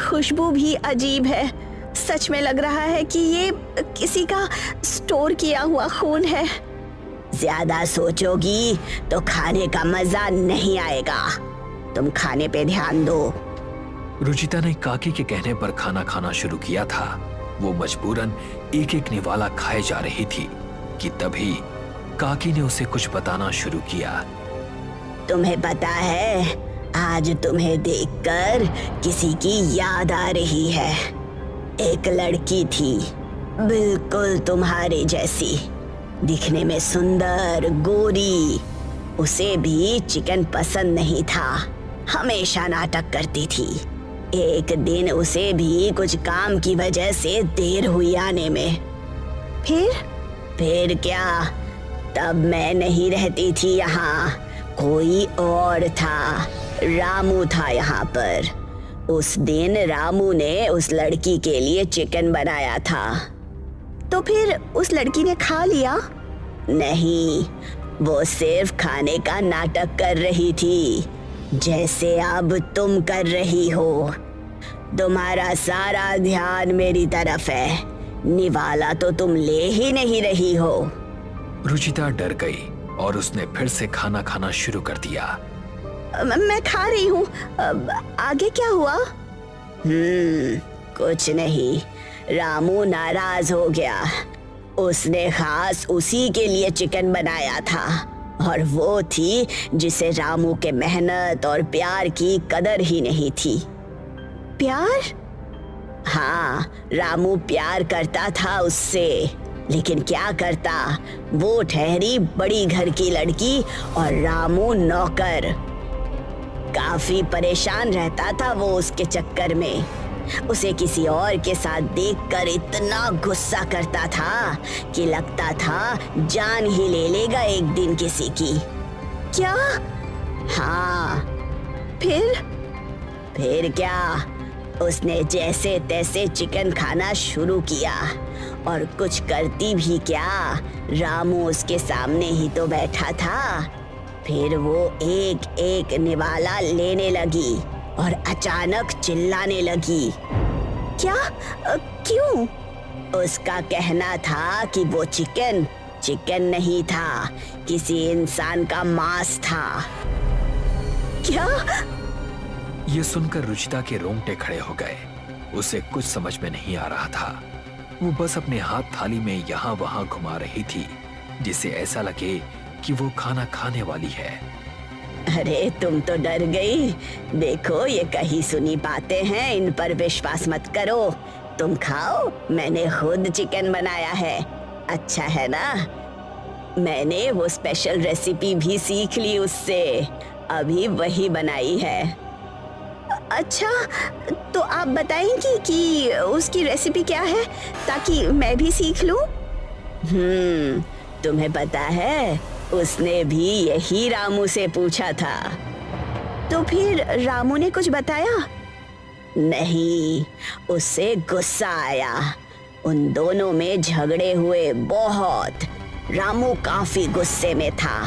खुशबू भी अजीब है। सच में लग रहा है कि ये किसी का स्टोर किया हुआ खून है। ज्यादा सोचोगी तो खाने का मजा नहीं आएगा। तुम खाने पे ध्यान दो। रुचिता ने काकी के कहने पर खाना खाना शुरू किया था। वो मजबूरन एक एक निवाला खाए जा रही थी कि तभी काकी ने उसे कुछ बताना शुरू किया। तुम्हें पता है, आज तुम्हें देखकर किसी की याद आ रही है। एक लड़की थी, बिल्कुल तुम्हारे जैसी, दिखने में सुंदर, गोरी। उसे भी चिकन पसंद नहीं था, हमेशा नाटक करती थी। एक दिन उसे भी कुछ काम की वजह से देर हुई आने में। फिर क्या, तब मैं नहीं रहती थी यहाँ, कोई और था। रामू था यहाँ पर। उस दिन रामू ने उस लड़की के लिए चिकन बनाया था। तो फिर उस लड़की ने खा लिया? नहीं, वो सिर्फ खाने का नाटक कर रही थी, जैसे अब तुम कर रही हो। तुम्हारा सारा ध्यान मेरी तरफ है, निवाला तो तुम ले ही नहीं रही हो। रुचिता डर गई और उसने फिर से खाना खाना शुरू कर दिया। मैं खा रही हूँ, आगे क्या हुआ? कुछ नहीं। रामू नाराज हो गया। उसने खास उसी के लिए चिकन बनाया था, और वो थी जिसे रामू के मेहनत और प्यार की कदर ही नहीं थी। प्यार? हाँ, रामू प्यार करता था उससे, लेकिन क्या करता, वो ठहरी बड़ी घर की लड़की और रामू नौकर। काफी परेशान रहता था वो उसके चक्कर में। उसे किसी और के साथ देखकर इतना गुस्सा करता था कि लगता था जान ही ले लेगा एक दिन किसी की। क्या? हाँ। फिर क्या, उसने जैसे तैसे चिकन खाना शुरू किया, और कुछ करती भी क्या, रामू उसके सामने ही तो बैठा था। फिर वो एक एक निवाला लेने लगी और अचानक चिल्लाने लगी। क्या? क्यों? उसका कहना था कि वो चिकन नहीं था, किसी इंसान का मांस था। क्या? ये सुनकर रुचिता के रोंगटे खड़े हो गए। उसे कुछ समझ में नहीं आ रहा था। वो बस अपने हाथ थाली में यहाँ वहाँ घुमा रही थी, जिससे ऐसा लगे कि वो खाना खाने वाली है। अरे तुम तो डर गई। देखो, ये कहीं सुनी बातें हैं, इन पर विश्वास मत करो। तुम खाओ, मैंने खुद चिकन बनाया है। अच्छा है ना? मैंने वो स्पेशल रेसिपी भी सीख ली उससे, अभी वही बनाई है। अच्छा, तो आप बताएंगी कि उसकी रेसिपी क्या है, ताकि मैं भी सीख लूं? तुम्हें पता है, उसने भी यही रामू से पूछा था। तो फिर रामू ने कुछ बताया? नहीं, उससे गुस्सा आया। उन दोनों में झगड़े हुए बहुत। रामू काफी गुस्से में था।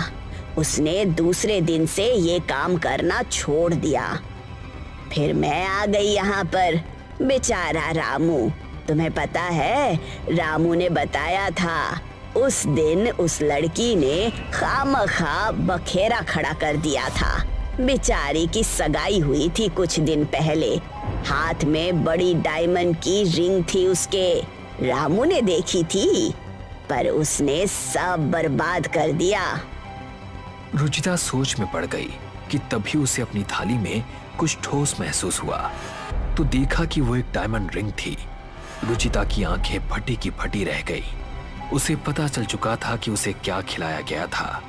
उसने दूसरे दिन से ये काम करना छोड़ दिया। फिर मैं आ गई यहाँ पर। बेचारा रामू। तुम्हें पता है, रामू ने बताया था उस दिन उस लड़की ने खामखा बखेरा खड़ा कर दिया था। बेचारी की सगाई हुई थी कुछ दिन पहले। हाथ में बड़ी डायमंड की रिंग थी उसके। रामू ने देखी थी, पर उसने सब बर्बाद कर दिया। रुचिता सोच में पड़ गई कि तभी उसे अपनी थाली में कुछ ठोस महसूस हुआ, तो देखा कि वो एक डायमंड रिंग थी। रुचिता की आंखें फटी की फटी रह गई। उसे पता चल चुका था कि उसे क्या खिलाया गया था,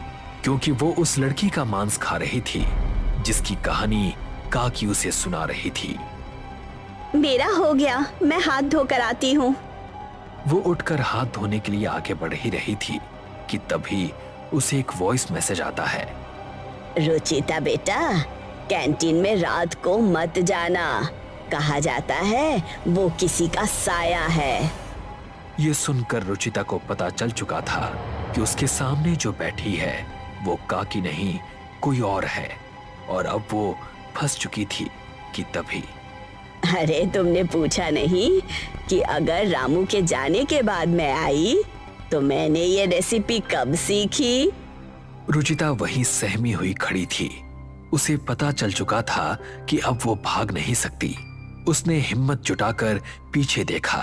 क्योंकि वो उस लड़की का मांस खा रही थी, जिसकी कहानी काकी उसे सुना रही थी। मेरा हो गया, मैं हाथ धोकर आती हूँ। वो उठकर हाथ धोने के लिए आगे बढ़ ही रही थी कि तभी उसे एक वॉइस मैसेज आता है। रुचिता बेटा, कैंटीन में रात को मत जाना। कहा जाता है वो किसी का साया है। ये सुनकर रुचिता को पता चल चुका था कि उसके सामने जो बैठी है वो काकी नहीं, कोई और है, और अब वो फंस चुकी थी कि तभी अरे तुमने पूछा नहीं कि अगर रामू के जाने के बाद मैं आई तो मैंने ये रेसिपी कब सीखी? रुचिता वहीं सहमी हुई खड़ी थी। उसे पता चल चुका था कि अब वो भाग नहीं सकती। उसने हिम्मत जुटाकर पीछे देखा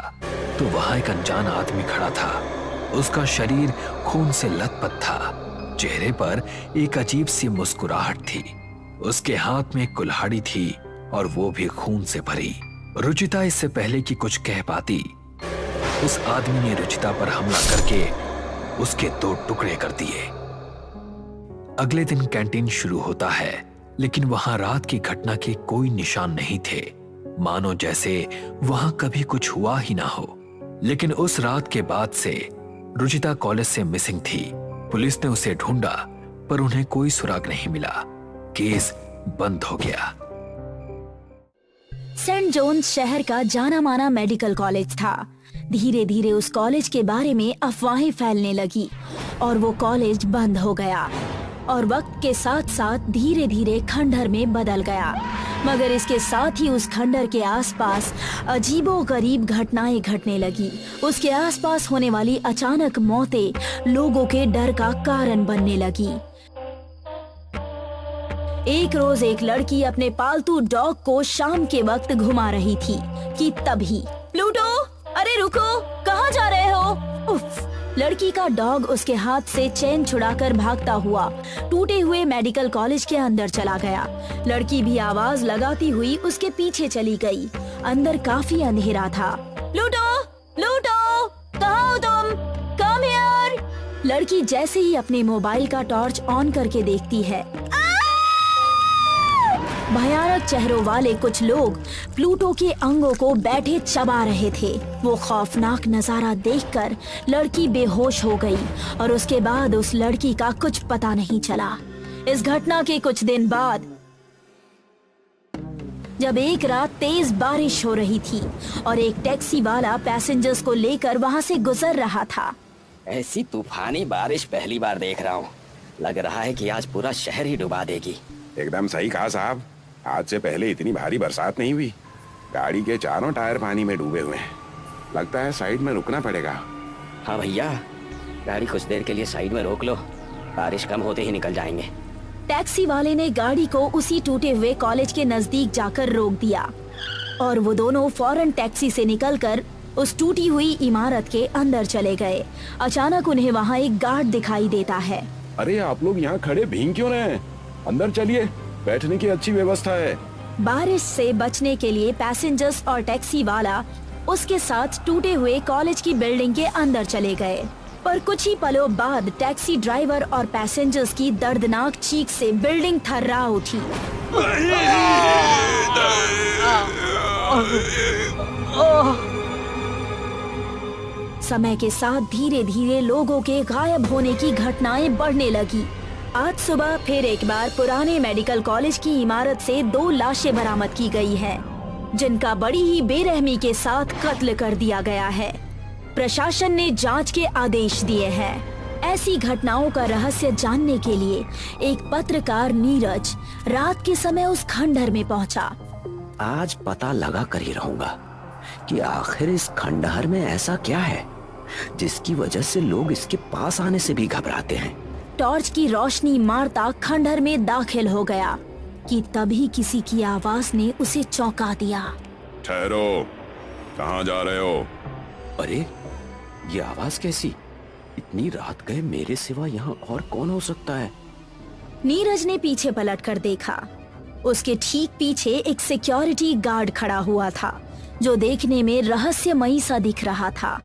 तो वहां एक अनजान आदमी खड़ा था। उसका शरीर खून से लथपथ था। चेहरे पर एक अजीब सी मुस्कुराहट थी। उसके हाथ में कुल्हाड़ी थी और वो भी खून से भरी। रुचिता इससे पहले कि कुछ कह पाती, उस आदमी ने रुचिता पर हमला करके उसके 2 टुकड़े कर दिए। अगले दिन कैंटीन शुरू होता है, लेकिन वहां रात की घटना के कोई निशान नहीं थे, मानो जैसे वहां कभी कुछ हुआ ही ना हो। लेकिन उस रात के बाद से रुचिता कॉलेज से मिसिंग थी। पुलिस ने उसे ढूंढा पर उन्हें कोई सुराग नहीं मिला। केस बंद हो गया। सेंट जोन्स शहर का जाना माना मेडिकल कॉलेज था। धीरे धीरे उस कॉलेज के बारे में अफवाहें फैलने लगी और वो कॉलेज बंद हो गया और वक्त के साथ साथ धीरे धीरे खंडहर में बदल गया। मगर इसके साथ ही उस खंडहर के आसपास अजीबोगरीब घटनाएं घटने लगी। उसके आसपास होने वाली अचानक मौतें लोगों के डर का कारण बनने लगी। एक रोज एक लड़की अपने पालतू डॉग को शाम के वक्त घुमा रही थी कि तभी प्लूटो, अरे रुको, कहाँ जा रहे हो? उफ! लड़की का डॉग उसके हाथ से चैन छुड़ाकर भागता हुआ टूटे हुए मेडिकल कॉलेज के अंदर चला गया। लड़की भी आवाज लगाती हुई उसके पीछे चली गई। अंदर काफी अंधेरा था। प्लूटो, प्लूटो, कहाँ हो तुम? Come here! लड़की जैसे ही अपने मोबाइल का टॉर्च ऑन करके देखती है, भयानक चेहरों वाले कुछ लोग प्लूटो के अंगों को बैठे चबा रहे थे। वो खौफनाक नजारा देखकर लड़की बेहोश हो गई और उसके बाद उस लड़की का कुछ पता नहीं चला। इस घटना के कुछ दिन बाद जब एक रात तेज बारिश हो रही थी और एक टैक्सी वाला पैसेंजर्स को लेकर वहां से गुजर रहा था। ऐसी तूफानी बारिश पहली बार देख रहा हूँ। लग रहा है कि आज पूरा शहर ही डुबा देगी। एकदम सही कहा साहब। आज से पहले इतनी भारी बरसात नहीं हुई। गाड़ी के चारों टायर पानी में डूबे हुए हैं। लगता है साइड में रुकना पड़ेगा। हाँ भैया, गाड़ी कुछ देर के लिए साइड में रोक लो, बारिश कम होते ही निकल जाएंगे। टैक्सी वाले ने गाड़ी को उसी टूटे हुए कॉलेज के नजदीक जाकर रोक दिया और वो दोनों फौरन टैक्सी से निकलकर उस टूटी हुई इमारत के अंदर चले गए। अचानक उन्हें वहाँ एक गार्ड दिखाई देता है। अरे आप लोग यहाँ खड़े भीग क्यों रहे हैं? अंदर चलिए, बैठने की अच्छी व्यवस्था है। बारिश से बचने के लिए पैसेंजर्स और टैक्सी वाला उसके साथ टूटे हुए कॉलेज की बिल्डिंग के अंदर चले गए। पर कुछ ही पलों बाद टैक्सी ड्राइवर और पैसेंजर्स की दर्दनाक चीख से बिल्डिंग थर्रा उठी। समय के साथ धीरे धीरे लोगों के गायब होने की घटनाएं बढ़ने लगी। आज सुबह फिर एक बार पुराने मेडिकल कॉलेज की इमारत से 2 लाशें बरामद की गई हैं, जिनका बड़ी ही बेरहमी के साथ कत्ल कर दिया गया है। प्रशासन ने जांच के आदेश दिए हैं। ऐसी घटनाओं का रहस्य जानने के लिए एक पत्रकार नीरज रात के समय उस खंडहर में पहुंचा। आज पता लगा कर ही रहूंगा कि आखिर इस खंडहर में ऐसा क्या है जिसकी वजह से लोग इसके पास आने से भी घबराते हैं। टॉर्च की रोशनी मारता खंडहर में दाखिल हो गया कि तभी किसी की आवाज ने उसे चौंका दिया। ठहरो, कहाँ जा रहे हो? अरे ये आवाज कैसी? इतनी रात गए मेरे सिवा यहाँ और कौन हो सकता है? नीरज ने पीछे पलटकर देखा। उसके ठीक पीछे एक सिक्योरिटी गार्ड खड़ा हुआ था, जो देखने में रहस्यमयी सा दिख रहा था।